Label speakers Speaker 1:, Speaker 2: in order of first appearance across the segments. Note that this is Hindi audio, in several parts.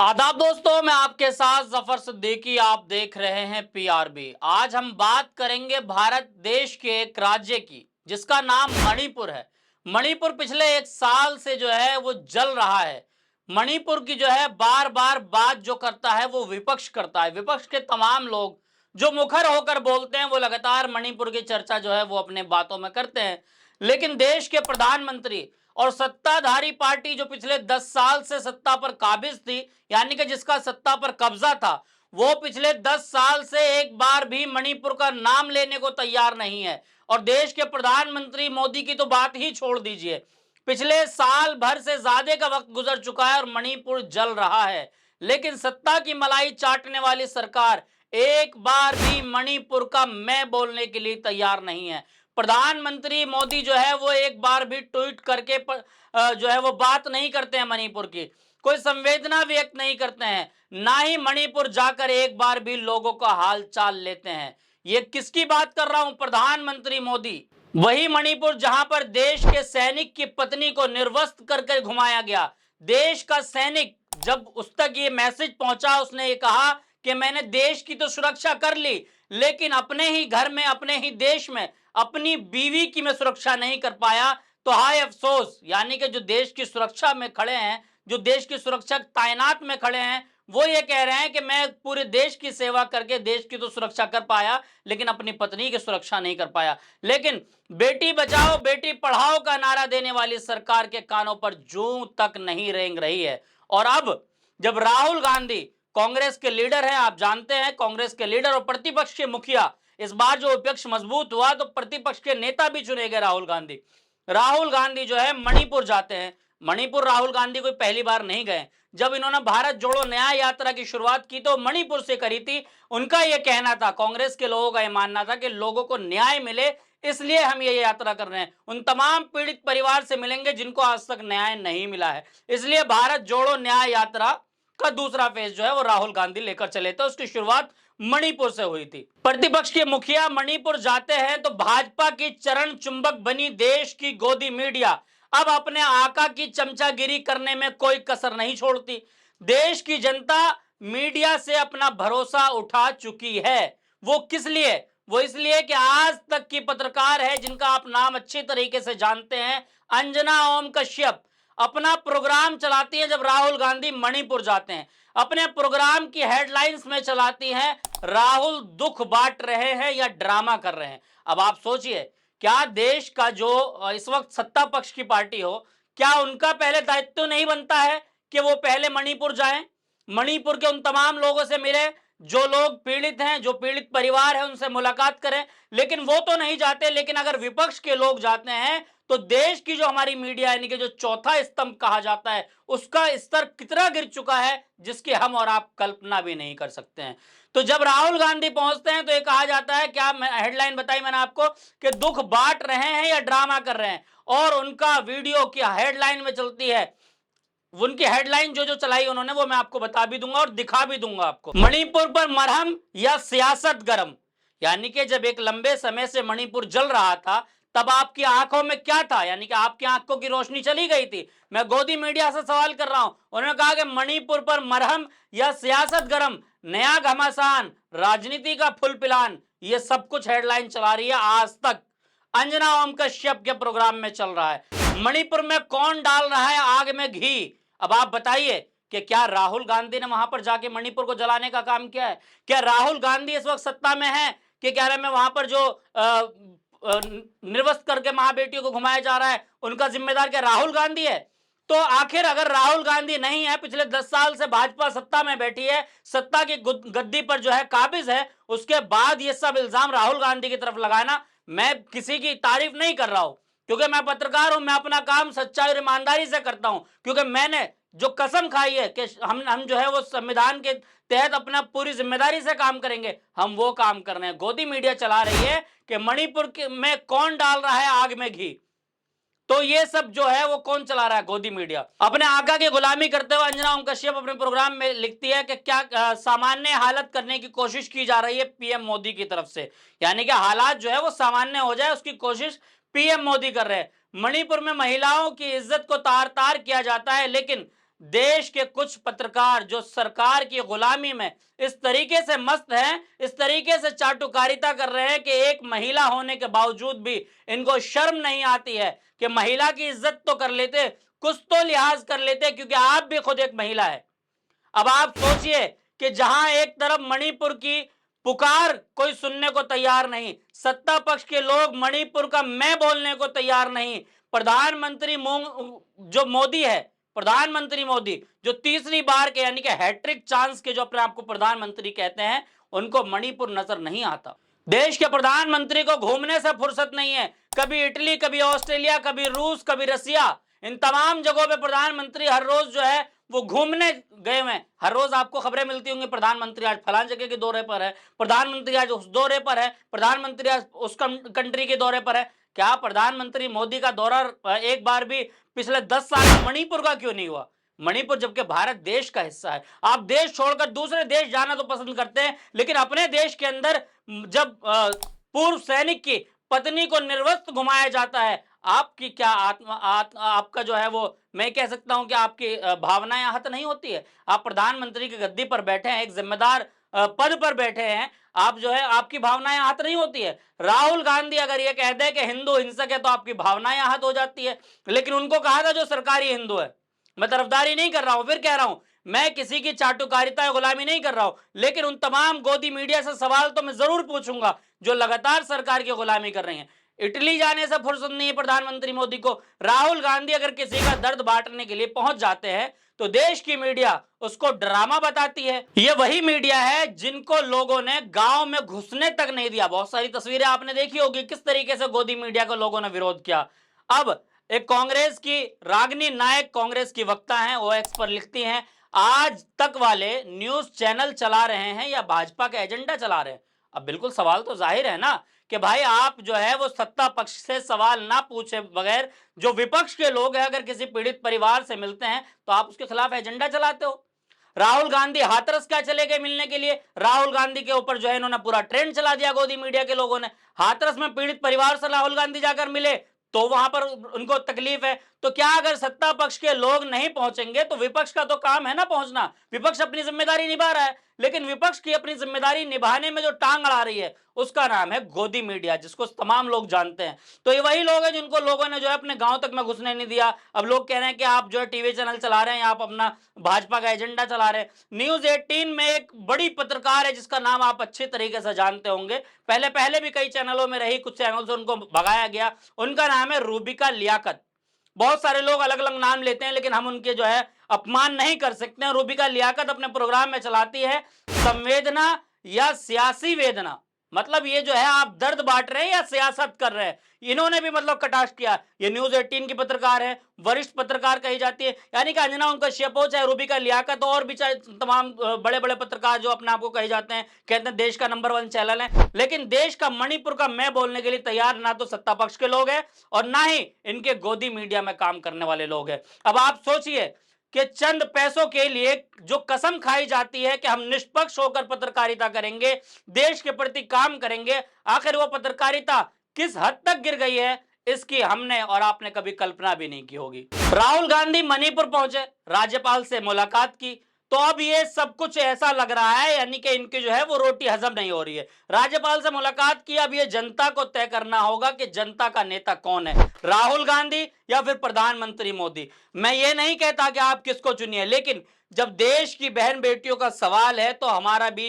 Speaker 1: आदाब दोस्तों, मैं आपके साथ जफर सिद्दीकी। आप देख रहे हैं पीआरबी। आज हम बात करेंगे भारत देश के एक राज्य की जिसका नाम मणिपुर है। मणिपुर पिछले एक साल से जो है वो जल रहा है। मणिपुर की जो है बार बार बात जो करता है वो विपक्ष करता है। विपक्ष के तमाम लोग जो मुखर होकर बोलते हैं वो लगातार मणिपुर की चर्चा जो है वो अपने बातों में करते हैं। लेकिन देश के प्रधानमंत्री और सत्ताधारी पार्टी जो पिछले 10 साल से सत्ता पर काबिज थी, यानी कि जिसका सत्ता पर कब्जा था, वो पिछले 10 साल से एक बार भी मणिपुर का नाम लेने को तैयार नहीं है। और देश के प्रधानमंत्री मोदी की तो बात ही छोड़ दीजिए। पिछले साल भर से ज्यादा का वक्त गुजर चुका है और मणिपुर जल रहा है। लेकिन सत्ता की मलाई चाटने वाली सरकार एक बार भी मणिपुर का मैं बोलने के लिए तैयार नहीं है। प्रधानमंत्री मोदी जो है वो एक बार भी ट्वीट करके जो है वो बात नहीं करते हैं मणिपुर की, कोई संवेदना व्यक्त नहीं करते हैं, ना ही मणिपुर जाकर एक बार भी लोगों का हाल चाल लेते हैं। ये किसकी बात कर रहा हूं? प्रधानमंत्री मोदी। वही मणिपुर जहां पर देश के सैनिक की पत्नी को निर्वस्त्र करके घुमाया गया। देश का सैनिक जब उस तक ये मैसेज पहुंचा, उसने ये कहा कि मैंने देश की तो सुरक्षा कर ली, लेकिन अपने ही घर में, अपने ही देश में अपनी बीवी की मैं सुरक्षा नहीं कर पाया। तो हाय अफसोस। यानी कि जो देश की सुरक्षा में खड़े हैं, जो देश की सुरक्षा तैनात में खड़े हैं, वो ये कह रहे हैं कि मैं पूरे देश की सेवा करके देश की तो सुरक्षा कर पाया, लेकिन अपनी पत्नी की सुरक्षा नहीं कर पाया। लेकिन बेटी बचाओ बेटी पढ़ाओ का नारा देने वाली सरकार के कानों पर जूं तक नहीं रेंग रही है। और अब जब राहुल गांधी, कांग्रेस के लीडर हैं, आप जानते हैं कांग्रेस के लीडर और प्रतिपक्ष के मुखिया, इस बार जो विपक्ष मजबूत हुआ तो प्रतिपक्ष के नेता भी चुने गए राहुल गांधी। राहुल गांधी जो है मणिपुर जाते हैं। मणिपुर राहुल गांधी कोई पहली बार नहीं गए। जब इन्होंने भारत जोड़ो न्याय यात्रा की शुरुआत की तो मणिपुर से करी थी। उनका यह कहना था, कांग्रेस के लोगों का यह मानना था कि लोगों को न्याय मिले, इसलिए हम ये यात्रा कर रहे हैं। उन तमाम पीड़ित परिवार से मिलेंगे जिनको आज तक न्याय नहीं मिला है, इसलिए भारत जोड़ो न्याय यात्रा का दूसरा फेज जो है वो राहुल गांधी लेकर चले थे। उसकी शुरुआत मणिपुर से हुई थी। प्रतिपक्ष के मुखिया मणिपुर जाते हैं तो भाजपा की चरण चुंबक बनी देश की गोदी मीडिया अब अपने आका की चमचागिरी करने में कोई कसर नहीं छोड़ती। देश की जनता मीडिया से अपना भरोसा उठा चुकी है। वो किस लिए? वो इसलिए कि आज तक की पत्रकार है जिनका आप नाम अच्छी तरीके से जानते हैं, अंजना ओम कश्यप, अपना प्रोग्राम चलाती है जब राहुल गांधी मणिपुर जाते हैं। अपने प्रोग्राम की हेडलाइंस में चलाती हैं, राहुल दुख बांट रहे हैं या ड्रामा कर रहे हैं। अब आप सोचिए, क्या देश का जो इस वक्त सत्ता पक्ष की पार्टी हो, क्या उनका पहले दायित्व नहीं बनता है कि वो पहले मणिपुर जाएं, मणिपुर के उन तमाम लोगों से मिले जो लोग पीड़ित हैं, जो पीड़ित परिवार है, उनसे मुलाकात करें? लेकिन वो तो नहीं जाते। लेकिन अगर विपक्ष के लोग जाते हैं तो देश की जो हमारी मीडिया यानी कि जो चौथा स्तंभ कहा जाता है, उसका स्तर कितना गिर चुका है जिसकी हम और आप कल्पना भी नहीं कर सकते हैं। तो जब राहुल गांधी पहुंचते हैं तो ये कहा जाता है, क्या हेडलाइन बताई मैंने आपको, कि दुख बांट रहे हैं या ड्रामा कर रहे हैं। और उनका वीडियो की हेडलाइन में चलती है, उनकी हेडलाइन जो जो चलाई उन्होंने वो मैं आपको बता भी दूंगा और दिखा भी दूंगा आपको। मणिपुर पर मरहम या सियासत गरम। यानी कि जब एक लंबे समय से मणिपुर जल रहा था तब आपकी आंखों में क्या था? यानी कि आपकी आंखों की रोशनी चली गई थी। मैं गोदी मीडिया से सवाल कर रहा हूं। उन्होंने कहा कि मणिपुर पर मरहम या सियासत गरम, नया घमासान, राजनीति का फुल प्लान, ये सब कुछ हेडलाइन चला रही है आज तक। अंजना ओम कश्यप के प्रोग्राम में चल रहा है। मणिपुर में कौन डाल रहा है आग में घी? अब आप बताइए कि क्या राहुल गांधी ने वहां पर जाके मणिपुर को जलाने का काम किया है? क्या राहुल गांधी इस वक्त सत्ता में है कि कह रहे हैं मैं वहां पर जो निर्वस्त करके मां बेटियों को घुमाया जा रहा है उनका जिम्मेदार क्या राहुल गांधी है? तो आखिर अगर राहुल गांधी नहीं है, पिछले 10 साल से भाजपा सत्ता में बैठी है, सत्ता की गद्दी पर जो है काबिज है, उसके बाद ये सब इल्जाम राहुल गांधी की तरफ लगाना, मैं किसी की तारीफ नहीं कर रहा हूं क्योंकि मैं पत्रकार हूं, मैं अपना काम सच्चाई और ईमानदारी से करता हूं, क्योंकि मैंने जो कसम खाई है कि हम जो है वो संविधान के तहत अपना पूरी जिम्मेदारी से काम करेंगे, हम वो काम कर रहे हैं। गोदी मीडिया चला रही है कि मणिपुर में कौन डाल रहा है आग में घी, तो ये सब जो है वो कौन चला रहा है? गोदी मीडिया। अपने आका की गुलामी करते हुए अंजना ओम कश्यप अपने प्रोग्राम में लिखती है कि क्या सामान्य हालत करने की कोशिश की जा रही है पीएम मोदी की तरफ से, यानी कि हालात जो है वो सामान्य हो जाए उसकी कोशिश पीएम मोदी कर रहे हैं। मणिपुर में महिलाओं की इज्जत को तार तार किया जाता है, लेकिन देश के कुछ पत्रकार जो सरकार की गुलामी में इस तरीके से मस्त हैं, इस तरीके से चाटुकारिता कर रहे हैं कि एक महिला होने के बावजूद भी इनको शर्म नहीं आती है कि महिला की इज्जत तो कर लेते, कुछ तो लिहाज कर लेते, क्योंकि आप भी खुद एक महिला है। अब आप सोचिए कि जहां एक तरफ मणिपुर की पुकार कोई सुनने को तैयार नहीं, सत्ता पक्ष के लोग मणिपुर का मैं बोलने को तैयार नहीं, प्रधानमंत्री जो मोदी है, प्रधानमंत्री मोदी जो तीसरी बार के यानी कि हैट्रिक चांस के जो अपने आप को प्रधानमंत्री कहते हैं, उनको मणिपुर नजर नहीं आता। देश के प्रधानमंत्री को घूमने से फुर्सत नहीं है, कभी इटली, कभी ऑस्ट्रेलिया, कभी रूस, कभी रसिया, इन तमाम जगहों पे प्रधानमंत्री हर रोज जो है वो घूमने गए हुए। हर रोज आपको खबरें मिलती होंगी, प्रधानमंत्री आज फलान जगह के दौरे पर है, प्रधानमंत्री आज उस दौरे पर है, प्रधानमंत्री आज उस कंट्री के दौरे पर है। क्या प्रधानमंत्री मोदी का दौरा एक बार भी पिछले 10 साल में मणिपुर का क्यों नहीं हुआ? मणिपुर जबकि भारत देश का हिस्सा है। आप देश छोड़कर दूसरे देश जाना तो पसंद करते हैं, लेकिन अपने देश के अंदर जब पूर्व सैनिक की पत्नी को निर्वस्त्र घुमाया जाता है, आपकी क्या आपका जो है वो, मैं कह सकता हूं कि आपकी भावनाएं आहत नहीं होती है? आप प्रधानमंत्री की गद्दी पर बैठे हैं, एक जिम्मेदार पद पर बैठे हैं, आप जो है आपकी भावनाएं आहत नहीं होती है? राहुल गांधी अगर ये कह दे कि हिंदू हिंसक है तो आपकी भावनाएं आहत हो जाती है, लेकिन उनको कहा था जो सरकारी हिंदू है। मैं तरफदारी नहीं कर रहा हूं, फिर कह रहा हूं मैं किसी की चाटुकारिता या गुलामी नहीं कर रहा हूं, लेकिन उन तमाम गोदी मीडिया से सवाल तो मैं जरूर पूछूंगा जो लगातार सरकार की गुलामी कर रही हैं। इटली जाने से फुर्सत नहीं है प्रधानमंत्री मोदी को। राहुल गांधी अगर किसी का दर्द बांटने के लिए पहुंच जाते हैं तो देश की मीडिया उसको ड्रामा बताती है। ये वही मीडिया है जिनको लोगों ने गांव में घुसने तक नहीं दिया। बहुत सारी तस्वीरें आपने देखी होगी किस तरीके से गोदी मीडिया को लोगों ने विरोध किया। अब एक कांग्रेस की रागिनी नायक, कांग्रेस की वक्ता हैं, ओएक्स पर लिखती हैं, आज तक वाले न्यूज चैनल चला रहे हैं या भाजपा का एजेंडा चला रहे हैं? अब बिल्कुल सवाल तो जाहिर है ना कि भाई आप जो है वो सत्ता पक्ष से सवाल ना पूछे बगैर जो विपक्ष के लोग हैं अगर किसी पीड़ित परिवार से मिलते हैं तो आप उसके खिलाफ एजेंडा चलाते हो। राहुल गांधी हाथरस क्या चले गए मिलने के लिए? राहुल गांधी के ऊपर जो है इन्होंने पूरा ट्रेंड चला दिया गोदी मीडिया के लोगों ने। हाथरस में पीड़ित परिवार से राहुल गांधी जाकर मिले तो वहां पर उनको तकलीफ है, तो क्या अगर सत्ता पक्ष के लोग नहीं पहुंचेंगे तो विपक्ष का तो काम है ना पहुंचना। विपक्ष अपनी जिम्मेदारी निभा रहा है, लेकिन विपक्ष की अपनी जिम्मेदारी निभाने में जो टांग अड़ा रही है उसका नाम है गोदी मीडिया, जिसको तमाम लोग जानते हैं। तो ये वही लोग हैं जिनको लोगों ने जो है अपने गांव तक में घुसने नहीं दिया। अब लोग कह रहे हैं कि आप जो है टीवी चैनल चला रहे हैं, आप अपना भाजपा का एजेंडा चला रहे हैं। न्यूज 18 में एक बड़ी पत्रकार है जिसका नाम आप अच्छे तरीके से जानते होंगे, पहले पहले भी कई चैनलों में रही, कुछ चैनल से उनको भगाया गया, उनका नाम है रूबिका लियाकत। बहुत सारे लोग अलग अलग नाम लेते हैं लेकिन हम उनके जो है अपमान नहीं कर सकते हैं। रूबिका लियाकत अपने प्रोग्राम में चलाती है संवेदना या सियासी वेदना, मतलब ये जो है आप दर्द बांट रहे हैं या सियासत कर रहे हैं। इन्होंने भी मतलब कटाक्ष किया। ये न्यूज 18 की पत्रकार है, वरिष्ठ पत्रकार कही जाती है, यानी कि अंजना उनका शेपो चाहे रूबिका लियाकत और भी चाहे तमाम बड़े बड़े पत्रकार जो अपने आप को कहे जाते हैं, कहते हैं देश का नंबर 1 चैनल है, लेकिन देश का मणिपुर का मैं बोलने के लिए तैयार ना तो सत्ता पक्ष के लोग हैं और ना ही इनके गोदी मीडिया में काम करने वाले लोग हैं। अब आप सोचिए कि चंद पैसों के लिए जो कसम खाई जाती है कि हम निष्पक्ष होकर पत्रकारिता करेंगे, देश के प्रति काम करेंगे, आखिर वो पत्रकारिता किस हद तक गिर गई है इसकी हमने और आपने कभी कल्पना भी नहीं की होगी। राहुल गांधी मणिपुर पहुंचे, राज्यपाल से मुलाकात की, तो अब ये सब कुछ ऐसा लग रहा है यानी कि इनकी जो है वो रोटी हजम नहीं हो रही है। राज्यपाल से मुलाकात की, अब ये जनता को तय करना होगा कि जनता का नेता कौन है, राहुल गांधी या फिर प्रधानमंत्री मोदी। मैं ये नहीं कहता कि आप किसको चुनिए, लेकिन जब देश की बहन बेटियों का सवाल है तो हमारा भी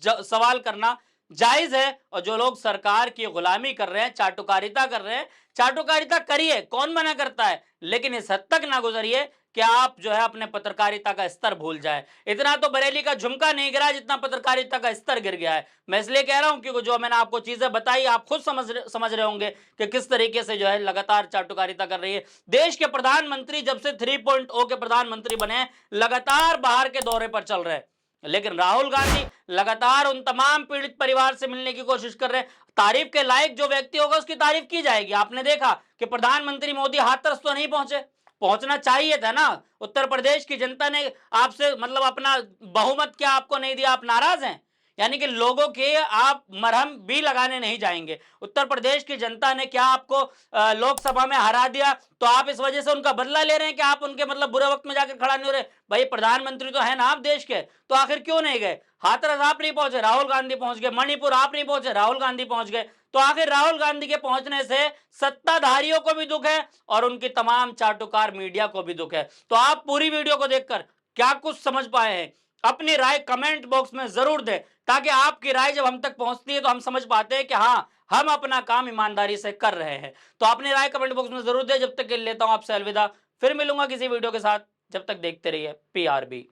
Speaker 1: सवाल करना जायज है। और जो लोग सरकार की गुलामी कर रहे हैं, चाटुकारिता कर रहे हैं, चाटुकारिता करिए, कौन मना करता है, लेकिन इस हद तक ना गुजरिए कि आप जो है अपने पत्रकारिता का स्तर भूल जाए। इतना तो बरेली का झुमका नहीं गिरा जितना पत्रकारिता का स्तर गिर गया है। मैं इसलिए कह रहा हूं क्योंकि जो मैंने आपको चीजें बताई आप खुद समझ रहे होंगे कि किस तरीके से जो है लगातार चाटुकारिता कर रही है। देश के प्रधानमंत्री जब से 3.0 के प्रधानमंत्री बने लगातार बाहर के दौरे पर चल रहे हैं, लेकिन राहुल गांधी लगातार उन तमाम पीड़ित परिवार से मिलने की कोशिश कर रहे हैं। तारीफ के लायक जो व्यक्ति होगा उसकी तारीफ की जाएगी। आपने देखा कि प्रधानमंत्री मोदी हाथरस तो नहीं पहुंचे, पहुंचना चाहिए था ना। उत्तर प्रदेश की जनता ने आपसे मतलब अपना बहुमत क्या आपको नहीं दिया, आप नाराज हैं? यानी कि लोगों के आप मरहम भी लगाने नहीं जाएंगे। उत्तर प्रदेश की जनता ने क्या आपको लोकसभा में हरा दिया तो आप इस वजह से उनका बदला ले रहे हैं कि आप उनके मतलब बुरे वक्त में जाकर खड़ा नहीं हो रहे? भाई प्रधानमंत्री तो है ना आप देश के, तो आखिर क्यों नहीं गए? हाथरस आप नहीं पहुंचे, राहुल गांधी पहुंच गए। मणिपुर आप नहीं पहुंचे, राहुल गांधी पहुंच गए। तो आखिर राहुल गांधी के पहुंचने से सत्ताधारियों को भी दुख है और उनकी तमाम चाटुकार मीडिया को भी दुख है। तो आप पूरी वीडियो को देखकर क्या कुछ समझ पाए हैं, अपनी राय कमेंट बॉक्स में जरूर दें, ताकि आपकी राय जब हम तक पहुंचती है तो हम समझ पाते हैं कि हाँ, हम अपना काम ईमानदारी से कर रहे हैं। तो अपनी राय कमेंट बॉक्स में जरूर दें। जब तक के लिए लेता हूं आपसे अलविदा, फिर मिलूंगा किसी वीडियो के साथ। जब तक देखते रहिए PRB।